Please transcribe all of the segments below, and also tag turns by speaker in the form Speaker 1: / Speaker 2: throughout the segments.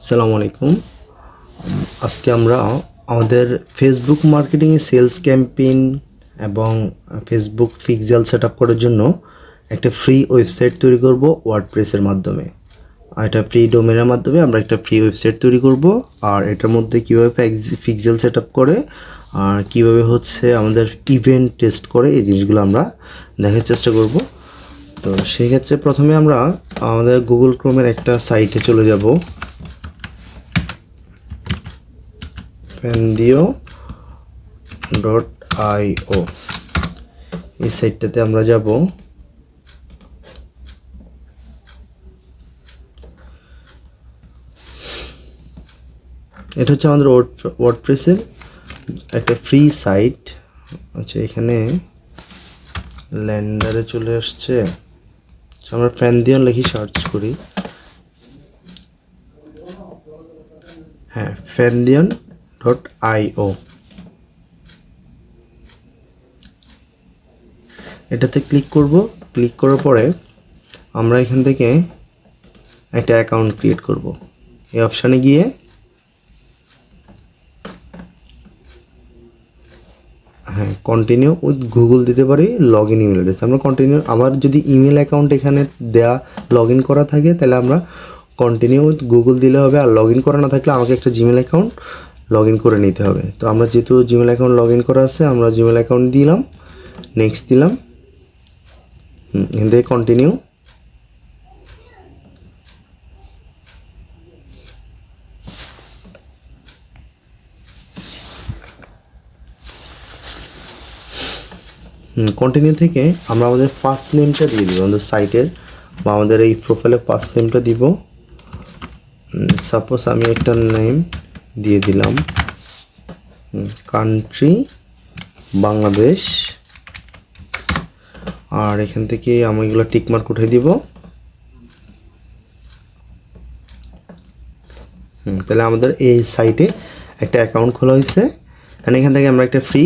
Speaker 1: আসসালামু আলাইকুম। আজকে আমরা আমাদের ফেসবুক মার্কেটিংয়ে সেলস ক্যাম্পেইন এবং ফেসবুক পিক্সেল সেটআপ করার জন্য একটা ফ্রি ওয়েবসাইট তৈরি করব ওয়ার্ডপ্রেসের মাধ্যমে। আর এটা ফ্রি ডোমেনের মাধ্যমে আমরা একটা ফ্রি ওয়েবসাইট তৈরি করব। আর এটার মধ্যে কীভাবে পিক্সেল সেটআপ করে আর কীভাবে হচ্ছে আমাদের ইভেন্ট টেস্ট করে এই জিনিসগুলো আমরা দেখার চেষ্টা করব। তো সেই ক্ষেত্রে প্রথমে আমরা আমাদের গুগল ক্রোমের একটা সাইটে চলে যাব, fandio.io। এই সাইটটাতে আমরা যাব। এটা হচ্ছে আমাদের ওয়ার্ডপ্রেসের একটা ফ্রি সাইট। আচ্ছা, এখানে ল্যান্ডারে চলে আসছে। আমরা ফ্যান্দিয়ন লিখি সার্চ করি। হ্যাঁ, fandion.io। এটাতে ক্লিক করব। ক্লিক করার পরে আমরা এখান থেকে একটা অ্যাকাউন্ট ক্রিয়েট করব। এই অপশানে গিয়ে কন্টিনিউ উইথ গুগল দিতে পারি, লগ ইন ইমেল অ্যাড্রেস। আমরা কন্টিনিউ, আমার যদি ইমেল অ্যাকাউন্ট এখানে দেয়া লগ ইন করা থাকে তাহলে আমরা কন্টিনিউ উইথ গুগল দিলে হবে। আর লগ ইন করা না থাকলে আমাকে একটা জিমেল অ্যাকাউন্ট লগ ইন করে নিতে হবে। তো আমরা যেহেতু জিমেল অ্যাকাউন্ট লগ ইন করা আছে, আমরা জিমেল অ্যাকাউন্ট দিলাম, নেক্সট দিলাম, এখান থেকে কন্টিনিউ। কন্টিনিউ থেকে আমরা আমাদের ফার্স্ট নেমটা দিয়ে দিব, আমাদের সাইটের বা আমাদের এই প্রোফাইলে ফার্স্ট নেমটা দিব। সাপোজ আমি একটা নেম দিয়ে দিলাম কান্ট্রি বাংলাদেশ। আর এখান থেকে আমি এগুলো টিকমার্ক উঠে দিব। তাহলে আমাদের এই সাইটে একটা অ্যাকাউন্ট খোলা হয়েছে। এখান থেকে আমরা একটা ফ্রি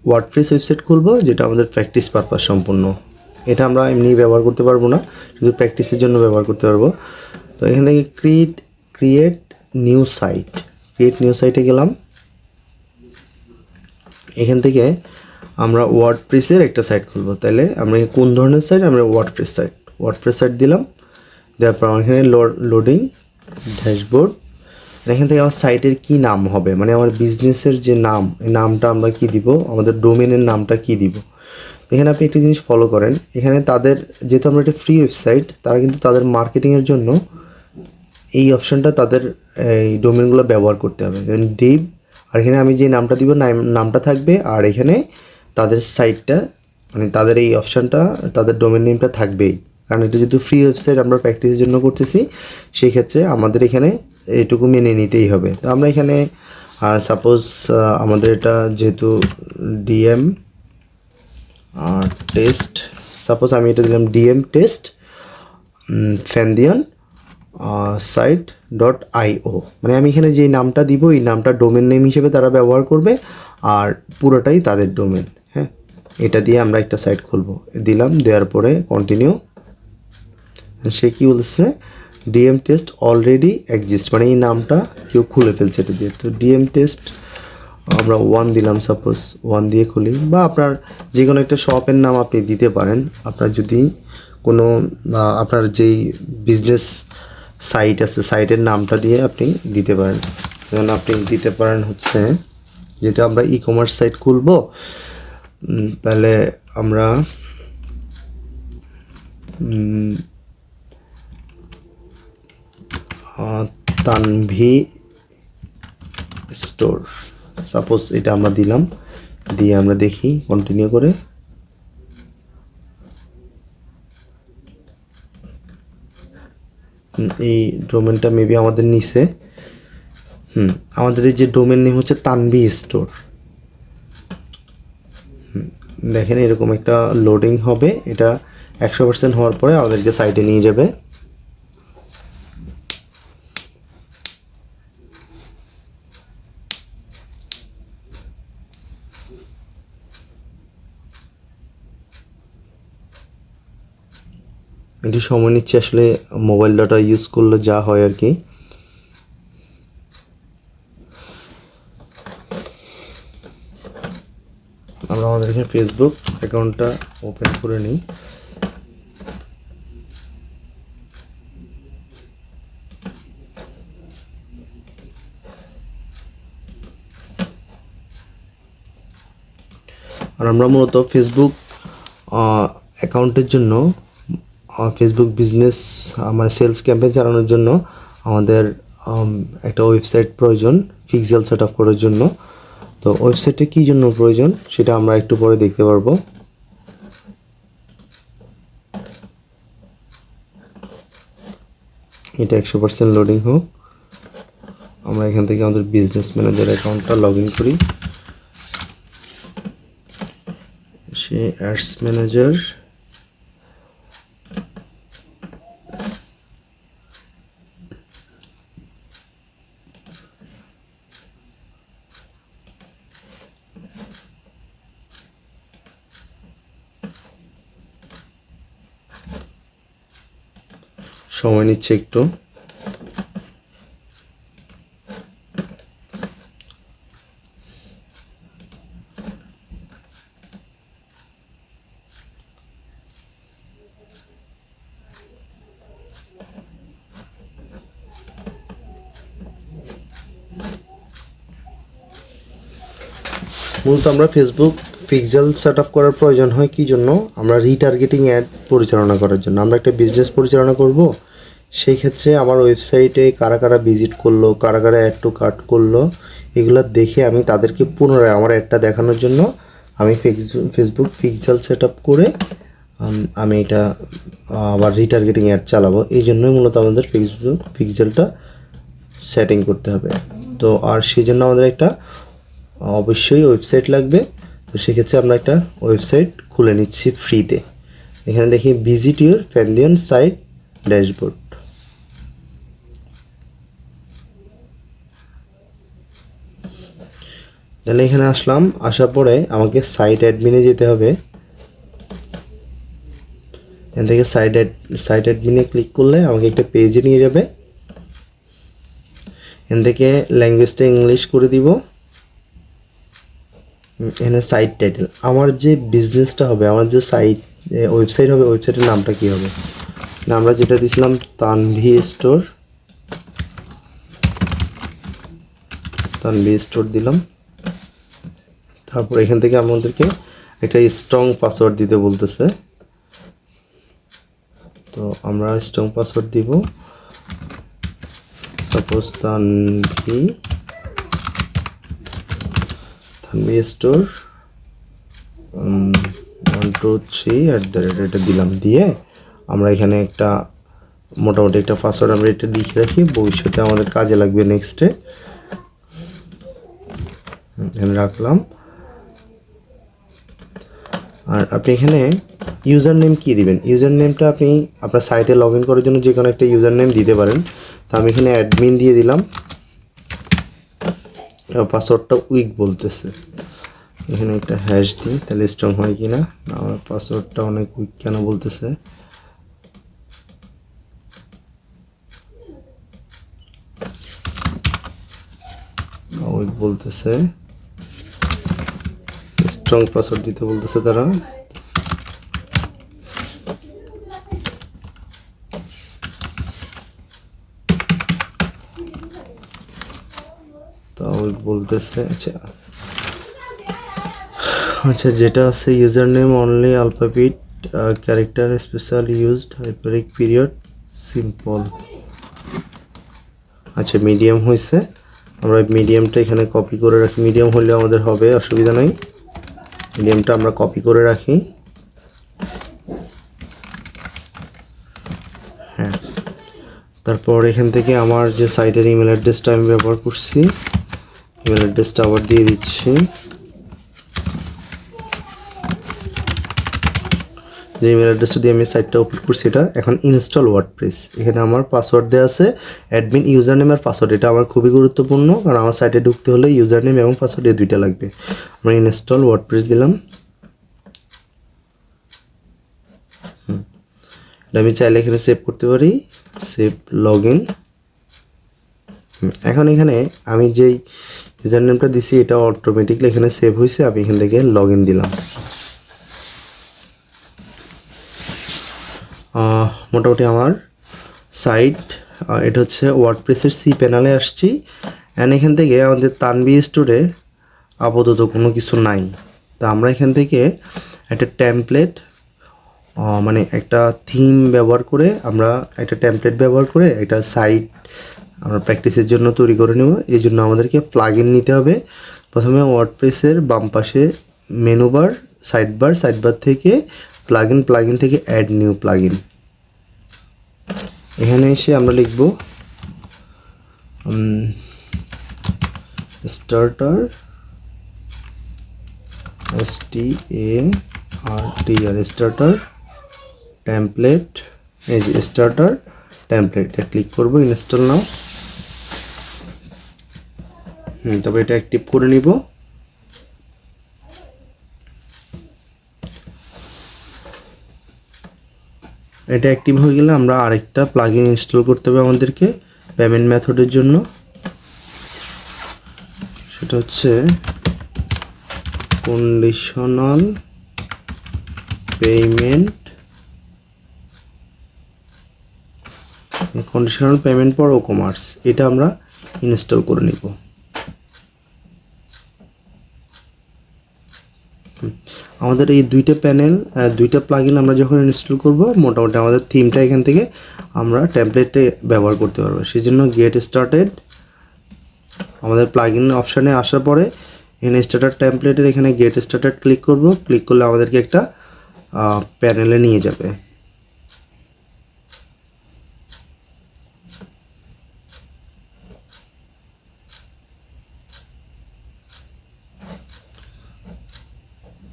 Speaker 1: ওয়ার্ডপ্রেস ওয়েবসাইট খুলবো, যেটা আমাদের প্র্যাকটিস পারপাস সম্পূর্ণ। এটা আমরা এমনি ব্যবহার করতে পারবো না, শুধু প্র্যাকটিসের জন্য ব্যবহার করতে পারবো। তো এখান থেকে ক্রিয়েট নিউ সাইটে গেলাম। এখান থেকে আমরা ওয়ার্ডপ্রেসের একটা সাইট খুলবো। তাহলে আমরা কোন ধরনের সাইট? আমরা ওয়ার্ডপ্রেস সাইট দিলাম। দেওয়ার পর এখানে লোডিং ড্যাশবোর্ড। এখান থেকে আমার সাইটের কি নাম হবে, মানে আমার বিজনেসের যে নাম, এই নামটা আমরা কি দিব, আমাদের ডোমেনের নামটা কি দিব। এখানে আপনি একটা জিনিস ফলো করেন, এখানে তাদের যেহেতু আমরা একটা ফ্রি ওয়েবসাইট, তারা কিন্তু তাদের মার্কেটিংয়ের জন্য এই অপশানটা তাদের এই ডোমেনগুলো ব্যবহার করতে হবে। যেমন ডিভ, আর এখানে আমি যে নামটা দিব নামটা থাকবে, আর এখানে তাদের সাইটটা মানে তাদের এই অপশানটা, তাদের ডোমেন নেমটা থাকবেই। কারণ এটা যেহেতু ফ্রি ওয়েবসাইট আমরা প্র্যাকটিসের জন্য করতেছি, সেই ক্ষেত্রে আমাদের এখানে এইটুকু মেনে নিতেই হবে। তো আমরা এখানে সাপোজ আমাদের এটা যেহেতু ডিএম টেস্ট, সাপোজ আমি এটা দিলাম ডিএম টেস্ট ফ্যান্দিয়ন site.io। মানে আমি এখানে যে নামটা দিব, এই নামটা ডোমেন নেম হিসেবে তারা ব্যবহার করবে, আর পুরোটাই তাদের ডোমেন। হ্যাঁ, এটা দিয়ে আমরা একটা সাইট খুলবো। দিলাম, দেওয়ার পরে কন্টিনিউ। সে কী বলছে, ডিএম টেস্ট অলরেডি এক্সিস্ট, মানে এই নামটা কেউ খুলে ফেলছে এটা দিয়ে। তো ডিএম টেস্ট আমরা 1 দিলাম, সাপোজ 1 দিয়ে খুলি, বা আপনার যে কোনো একটা শপের নাম আপনি দিতে পারেন। আপনার যদি কোনো আপনার যেই বিজনেস সাইট আছে, সাইটের নামটা দিয়ে আপনি দিতে পারেন। যেমন আপনি দিতে পারেন হচ্ছে, যেহেতু আমরা ই কমার্স সাইট খুলবো, তাহলে আমরা তানভি স্টোর, সাপোজ এটা আমরা দিলাম, দিয়ে আমরা দেখি কন্টিনিউ করে। এই ডোমেনটা মেবি আমাদের নিচে, আমাদের এই যে ডোমেন নেম হচ্ছে তানভি স্টোর। দেখেন এরকম একটা লোডিং হবে, এটা 100% হওয়ার পরে আমাদেরকে সাইটে নিয়ে যাবে। একটু সময় নিচ্ছে আসলে, মোবাইল ডাটা ইউজ করলে যা হয় আর কি। আমরা আমাদের এখানে ফেসবুক অ্যাকাউন্টটা ওপেন করে নিই। আর আমরা মূলত ফেসবুক অ্যাকাউন্টের জন্য ফেসবুক বিজনেস মানে সেলস ক্যাম্পেইন চালানোর জন্য আমাদের একটা ওয়েবসাইট প্রয়োজন পিক্সেল সেট আপ করার জন্য। তো ওয়েবসাইটে কী জন্য প্রয়োজন সেটা আমরা একটু পরে দেখতে পারবো। এটা 100% লোডিং হোক। আমরা এখান থেকে আমাদের বিজনেস ম্যানেজার অ্যাকাউন্টটা লগ ইন করি। সে অ্যাডস ম্যানেজার, সময় নিচ্ছে একটু। মূলত আমরা ফেসবুক পিক্সেল সেট আপ করার প্রয়োজন হয় কী জন্য? আমরা রিটার্গেটিং অ্যাড পরিচালনা করার জন্য। আমরা একটা বিজনেস পরিচালনা করব, সেই ক্ষেত্রে আমার ওয়েবসাইটে কারা কারা ভিজিট করলো, কারা কারা অ্যাড টু কার্ট করলো, এগুলো দেখে আমি তাদেরকে পুনরায় আমার অ্যাডটা দেখানোর জন্য আমি ফেসবুক পিক্সেল সেট আপ করে আমি এটা আবার রিটার্গেটিং অ্যাড চালাবো। এই জন্যই মূলত আমাদের ফেসবুক পিক্সেলটা সেটিং করতে হবে। তো আর সেই জন্য আমাদের একটা অবশ্যই ওয়েবসাইট লাগবে। তো সেক্ষেত্রে আমরা একটা ওয়েবসাইট খুলে নিচ্ছি ফ্রিতে। এখানে দেখি ভিজিট ইউর ফ্যান্ডিয়ন সাইট ড্যাশবোর্ড। তাহলে এখানে আসলাম, আসার পরে আমাকে সাইট অ্যাডমিনে যেতে হবে। এখান থেকে সাইট অ্যাডমিনে ক্লিক করলে আমাকে একটা পেজে নিয়ে যাবে। এখান থেকে ল্যাঙ্গুয়েজটা ইংলিশ করে দিব। এখানে সাইট টাইটেল, আমার যে বিজনেসটা হবে, আমার যে ওয়েবসাইট হবে, ওয়েবসাইটের নামটা কী হবে? না, আমরা যেটা দিয়েছিলাম তানভি স্টোর দিলাম। তারপর এখান থেকে আমাদেরকে একটা স্ট্রং পাসওয়ার্ড দিতে বলতেছে। তো আমরা স্ট্রং পাসওয়ার্ড দিব, সাপোজ তানভি স্টোর 123 এটা দিলাম। দিয়ে আমরা এখানে একটা মোটামুটি একটা পাসওয়ার্ড আমরা এটা লিখে রাখি, ভবিষ্যতে আমাদের কাজে লাগবে নেক্সটে। এখানে রাখলাম। আর আপনি এখানে ইউজার নেম কী দিবেন? ইউজার নেমটা আপনি আপনার সাইটে লগ ইন করার জন্য যে কোনো একটা ইউজার নেম দিতে পারেন। তো আমি এখানে অ্যাডমিন দিয়ে দিলাম। পাসওয়ার্ডটা উইক বলতেছে, এখানে একটা হ্যাশ দিই, তাহলে স্ট্রং হয় কি না। আমার পাসওয়ার্ডটা অনেক উইক কেন বলতেছে? উইক বলতেছে, স্ট্রং পাসওয়ার্ড দিতে বলতেছে তারা। বলতেছে আচ্ছা যেটা আছে user name only alphabet character special used হাইপারিক পিরিয়ড সিম্পল। আচ্ছা মিডিয়াম হয়েছে, আমরা মিডিয়ামটা এখানে কপি করে রাখি। মিডিয়াম হলে আমাদের হবে, অসুবিধা নাই। মিডিয়ামটা আমরা কপি করে রাখি। হ্যাঁ, তারপর এখান থেকে আমার যে সাইটের ইমেল অ্যাড্রেসটা আমি ব্যবহার করছি, ইমেল অ্যাড্রেসটা আবার দিয়ে দিচ্ছি। যে ইমেল অ্যাড্রেসটা দিয়ে আমি সাইটটা ওপেন করছি, এটা এখন ইনস্টল ওয়ার্ডপ্রেস। এখানে আমার পাসওয়ার্ড দেওয়া আছে, অ্যাডমিন ইউজার নেম আর পাসওয়ার্ড। এটা আমার খুবই গুরুত্বপূর্ণ, কারণ আমার সাইটে ঢুকতে হলে ইউজার নেম এবং পাসওয়ার্ড এই দুইটা লাগবে। আমরা ইনস্টল ওয়ার্ডপ্রেস দিলাম। এটা আমি চাইলে এখানে সেভ করতে পারি, সেভ লগ ইন। এখন এখানে আমি যেই ইউজার নেমটা দিছি, এটা অটোমেটিকলি এখানে সেভ হয়েছে। আমি এখান থেকে লগ ইন দিলাম। মোটামুটি আমার সাইট এটা হচ্ছে ওয়ার্ডপ্রেসের সি প্যানেলে আসছি। অ্যান্ড এখান থেকে আমাদের তানভি স্টোরে আপাতত কোনো কিছু নাই। তা আমরা এখান থেকে একটা টেমপ্লেট মানে একটা থিম ব্যবহার করে আমরা একটা টেমপ্লেট ব্যবহার করে একটা সাইট আমরা প্র্যাকটিসের জন্য তৈরি করে নেব। এই জন্য আমাদেরকে প্লাগ ইন নিতে হবে। প্রথমে ওয়ার্ডপ্রেসের বাম পাশে মেনু বার, সাইড বার থেকে প্লাগ ইন থেকে অ্যাড নিউ প্লাগ ইন। এখানে এসে আমরা লিখব স্টার্টার, STARTR, স্টার্টার টেমপ্লেট। এই যে স্টার্টার টেমপ্লেট, এটা ক্লিক করব, ইনস্টল নাও। তবে এটা অ্যাক্টিভ করে নিব। এটা অ্যাক্টিভ হয়ে গেলে আমরা আরেকটা প্লাগইন ইনস্টল করতে হবে আমাদেরকে পেমেন্ট মেথডের জন্য। সেটা হচ্ছে কন্ডিশনাল পেমেন্ট ফর ওকমার্স। এটা আমরা ইনস্টল করে নিব। আমাদের এই দুইটা প্লাগইন আমরা যখন ইনস্টল করব, মোটামুটি আমাদের থিমটা এখান থেকে আমরা টেমপ্লেটে ব্যবহার করতে পারবো। সেই জন্য গেট স্টার্টেড আমাদের প্লাগইন অপশানে আসার পরে এখানে স্টার্টার টেমপ্লেটের এখানে গেট স্টার্টেড ক্লিক করব। ক্লিক করলে আমাদেরকে একটা প্যানেলে নিয়ে যাবে।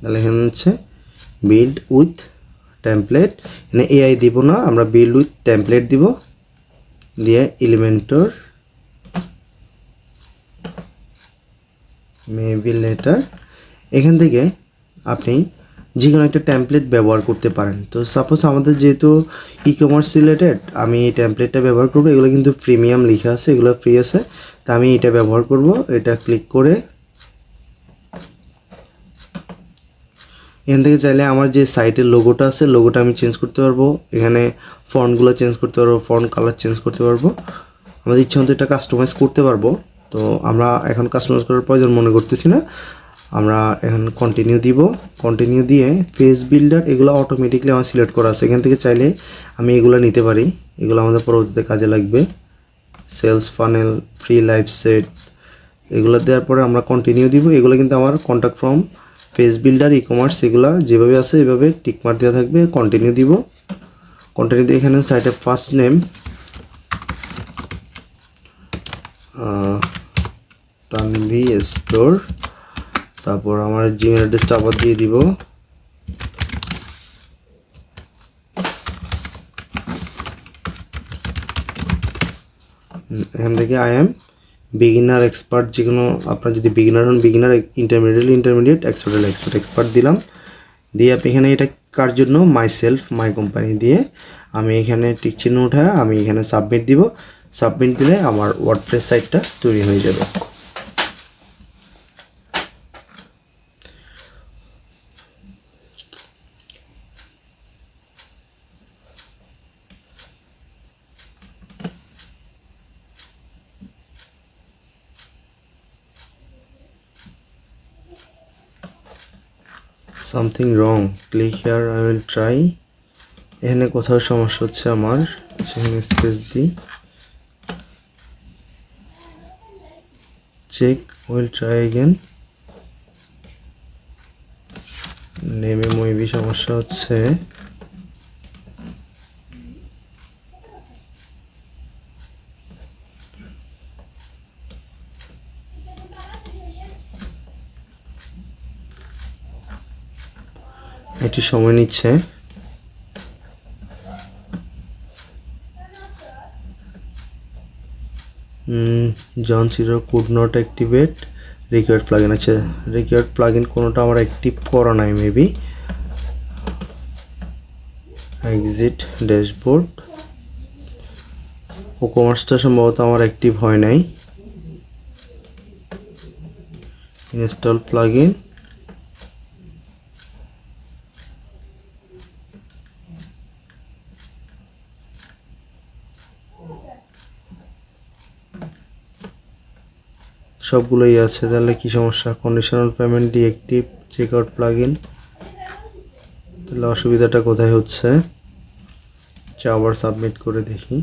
Speaker 1: তাহলে এখানে হচ্ছে বিল্ড উইথ টেমপ্লেট, এখানে এআই দিব না, আমরা বিল্ড উইথ টেমপ্লেট দিব। দিয়ে এলিমেন্টর মেবি লেটার, এখান থেকে আপনি যে কোনো একটা টেমপ্লেট ব্যবহার করতে পারেন। তো সাপোজ আমাদের যেহেতু ই কমার্স রিলেটেড, আমি এই টেমপ্লেটটা ব্যবহার করব। এগুলো কিন্তু প্রিমিয়াম লেখা আছে, এগুলো ফ্রি আছে, তা আমি এটা ব্যবহার করব। এটা ক্লিক করে এখান থেকে চাইলে আমার যে সাইটের লোগোটা আছে, লোগোটা আমি চেঞ্জ করতে পারবো। এখানে ফন্টগুলো চেঞ্জ করতে পারবো, ফন্ট কালার চেঞ্জ করতে পারবো। আমাদের ইচ্ছা মতো এটা কাস্টমাইজ করতে পারবো। তো আমরা এখন কাস্টমাইজ করার প্রয়োজন মনে করতেছি না। আমরা এখন কন্টিনিউ দিব। কন্টিনিউ দিয়ে পেজ বিল্ডার এগুলো অটোমেটিকলি আমার সিলেক্ট করা আছে। এখান থেকে চাইলে আমি এগুলো নিতে পারি, এগুলো আমাদের পরবর্তীতে কাজে লাগবে। Sales funnel, free live set, এগুলো দেওয়ার পরে আমরা কন্টিনিউ দিব। এগুলো কিন্তু আমার contact form, page builder, e commerce এগুলো যেভাবে আছে এভাবে টিকমার্ক দেওয়া থাকবে। কন্টিনিউ দিব। কন্টিনিউ দিয়ে এখানে সাইটের ফার্স্ট নেম তানভি স্টোর, তারপর আমার জিমেল অ্যাড্রেসটা আবার দিয়ে দিব। এখান থেকে আই এম বিগিনার, এক্সপার্ট, যে কোনো আপনার যদি বিগিনার হন বিগিনার, ইন্টারমিডিয়েট, এক্সপার্ট দিলাম। দিয়ে আপনি এখানে এটা কার জন্য, মাই কোম্পানি দিয়ে আমি এখানে টিক চিহ্ন উঠায় আমি এখানে সাবমিট দিব। সাবমিট দিলে আমার ওয়ার্ডপ্রেস সাইটটা তৈরি হয়ে যাবে। Something wrong, click here, I will try. এখানে কোথাও সমস্যা হচ্ছে আমার, সেখানে স্পেস দিই। Check, will try again. নেমে মেবি সমস্যা হচ্ছে। এটি সময় নিচ্ছে। জন zero could not activate required plugin. আছে রিকোয়ার্ড প্লাগইন কোনোটা আমার অ্যাক্টিভ করা নাই মেবি। এক্সিট ড্যাশবোর্ড, ও কমার্সটা সম্ভবত আমার অ্যাক্টিভ হয় নাই। ইনস্টল প্লাগইন, সবগুলোই আছে। তাহলে কি সমস্যা? Conditional payment deactive checkout plugin, তাহলে অসুবিধাটা কোথায় হচ্ছে? আবার সাবমিট করে দেখি।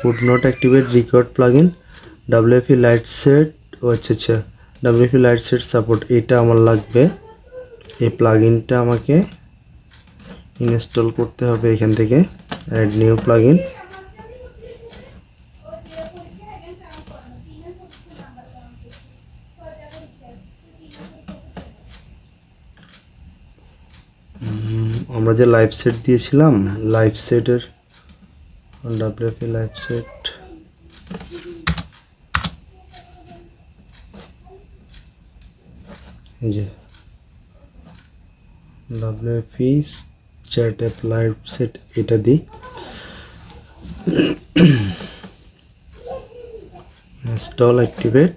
Speaker 1: Could not activate required plugin WFE light set. ও আচ্ছা, ডাব্লিউএফই লাইট সেট সাপোর্ট, এটা আমার লাগবে। এই প্লাগইনটা আমাকে ইনস্টল করতে হবে এখান থেকে। অ্যাড নিউ প্লাগইন, আমরা যে লাইভ সেট দিয়েছিলাম, লাইভ সেটের ডাব্লিউএফই লাইভ সেট, এই যে ডাব্লিউএফই চ্যাট অ্যাপ লাইভ সেট, এটা দিই। ইনস্টল অ্যাক্টিভেট,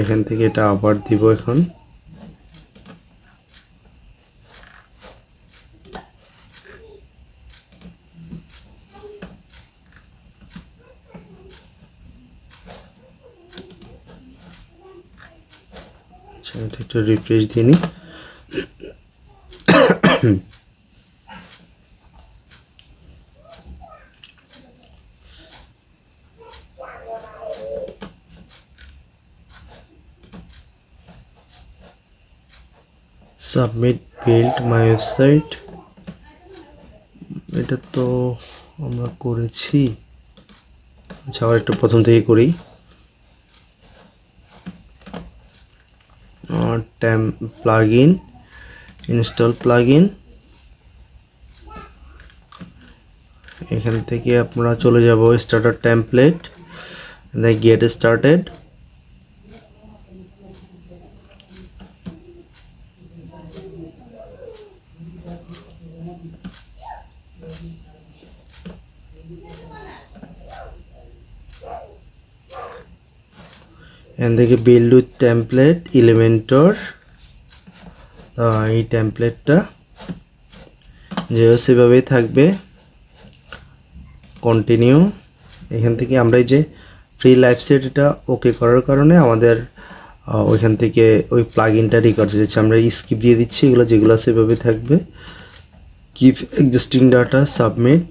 Speaker 1: এখান থেকে এটা আবার দিব এখন। আচ্ছা, এটা একটু রিফ্রেশ দিয়ে নিই। সাবমিট বিল্ড মাই ওয়েবসাইট, এটা তো আমরা করেছি। আচ্ছা, আবার একটু প্রথম থেকে করি। প্লাগইন, ইনস্টল প্লাগইন, এখান থেকে আপনারা চলে যাব স্টার্টার টেমপ্লেট, গেট স্টার্টেড। এখান থেকে বিল্ড উইথ টেমপ্লেট এলিমেন্টর, এই টেমপ্লেটটা যে সেভাবেই থাকবে। কন্টিনিউ, এখান থেকে আমরা এই যে ফ্রি লাইভ সেট এটা ওকে করার কারণে আমাদের ওইখান থেকে ওই প্লাগইনটা রিকভার হচ্ছে। আমরা স্কিপ দিয়ে দিচ্ছি, এগুলো যেগুলো সেভাবে থাকবে। Keep existing data, submit.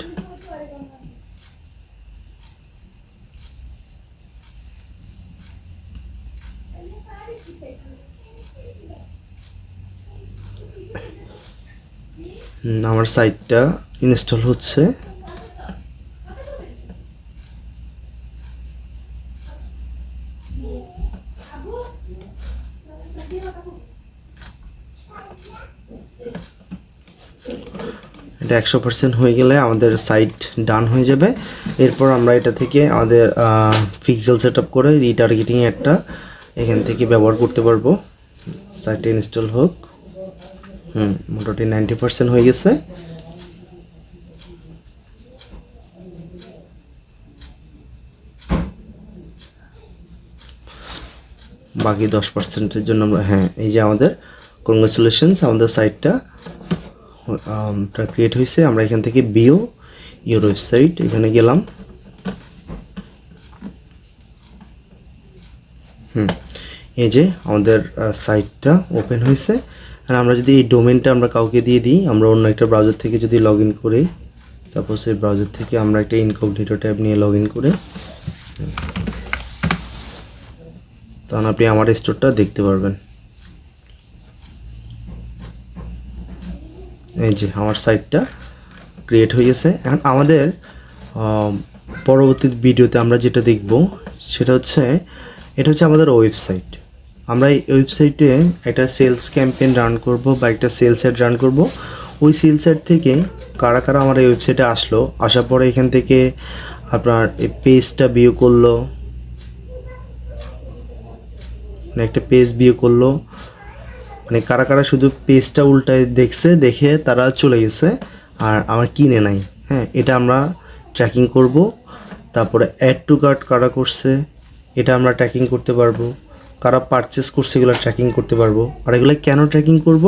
Speaker 1: আমার সাইটটা ইনস্টল হচ্ছে। এটা 100% হয়ে গেলে আমাদের সাইট ডান হয়ে যাবে। এরপর আমরা এটা থেকে আমাদের পিক্সেল সেট আপ করে রিটার্গেটিং একটা এখান থেকে ব্যবহার করতে পারবো। সাইটে ইনস্টল হোক। মোটামুটি 90% হয়ে গেছে। বাকি 10%-এর জন্য আমরা এই যে আমাদের কংগ্রাচুলেশনস, আমাদের সাইটটা ক্রিয়েট হয়েছে। আমরা এখান থেকে ভিউ ইউর ওয়েবসাইট এখানে গেলাম। এই যে আমাদের সাইটটা ওপেন হয়েছে। আর আমরা যদি এই ডোমেনটা আমরা কাউকে দিয়ে দিই, আমরা অন্য একটা ব্রাউজার থেকে যদি লগ ইন করি, সাপোজ এই ব্রাউজার থেকে আমরা একটা ইনকগনিটো ট্যাব নিয়ে লগ ইন করে, তখন আপনি আমার স্টোরটা দেখতে পারবেন। এই যে আমার সাইটটা ক্রিয়েট হয়ে গেছে। এখন আমাদের পরবর্তী ভিডিওতে আমরা যেটা দেখব সেটা হচ্ছে, এটা হচ্ছে আমাদের ওয়েবসাইট। আমরা এই ওয়েবসাইটে একটা সেলস ক্যাম্পেইন রান করব বা একটা সেলস অ্যাড রান করব। ওই সেলস অ্যাড থেকে কারা কারা আমার এই ওয়েবসাইটে আসলো, আসার পরে এখান থেকে আপনার এই পেজটা ভিউ করলো, একটা পেজ ভিউ করলো, মানে কারা কারা শুধু পেজটা উল্টায় দেখছে, দেখে তারা চলে গেছে আর আমার কিনে নাই। হ্যাঁ, এটা আমরা ট্র্যাকিং করব। তারপরে অ্যাড টু কার্ট কারা করছে এটা আমরা ট্র্যাকিং করতে পারবো, কারা পারচেস করছে এগুলো ট্র্যাকিং করতে পারবো। আর এগুলো কেন ট্র্যাকিং করব,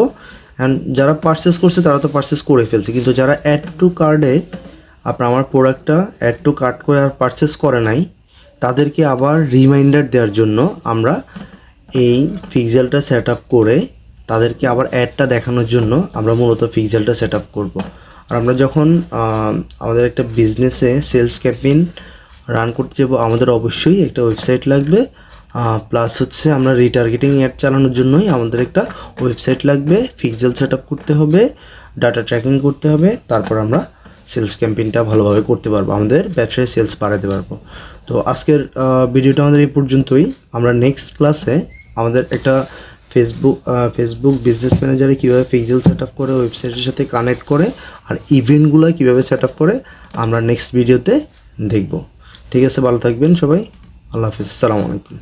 Speaker 1: অ্যান্ড যারা পারচেস করছে তারা তো পারচেস করে ফেলছে, কিন্তু যারা অ্যাড টু কার্টে আপনার আমার প্রোডাক্টটা অ্যাড টু কার্ট করে আর পারচেস করে নাই, তাদেরকে আবার রিমাইন্ডার দেওয়ার জন্য আমরা এই পিক্সেলটা সেট আপ করে তাদেরকে আবার অ্যাডটা দেখানোর জন্য আমরা মূলত পিক্সেলটা সেট আপ করবো। আর আমরা যখন আমাদের একটা বিজনেসে সেলস ক্যাম্পেইন রান করতে যাবো, আমাদের অবশ্যই একটা ওয়েবসাইট লাগবে, প্লাস হচ্ছে আমরা রিটার্গেটিং অ্যাড চালানোর জন্যই আমাদের একটা ওয়েবসাইট লাগবে, পিক্সেল সেট আপ করতে হবে, ডাটা ট্র্যাকিং করতে হবে, তারপর আমরা সেলস ক্যাম্পেইনটা ভালোভাবে করতে পারবো, আমাদের ব্যবসায় সেলস বাড়াতে পারবো। তো আজকের ভিডিওটা আমাদের এই পর্যন্তই। আমরা নেক্সট ক্লাসে আমাদের একটা ফেসবুক বিজনেস ম্যানেজারে কীভাবে পিক্সেল সেট আপ করে ওয়েবসাইটের সাথে কানেক্ট করে আর ইভেন্টগুলো কীভাবে সেট আপ করে আমরা নেক্সট ভিডিওতে দেখব। ঠিক আছে, ভালো থাকবেন সবাই, আল্লাহ হাফিজ, আসসালামু আলাইকুম।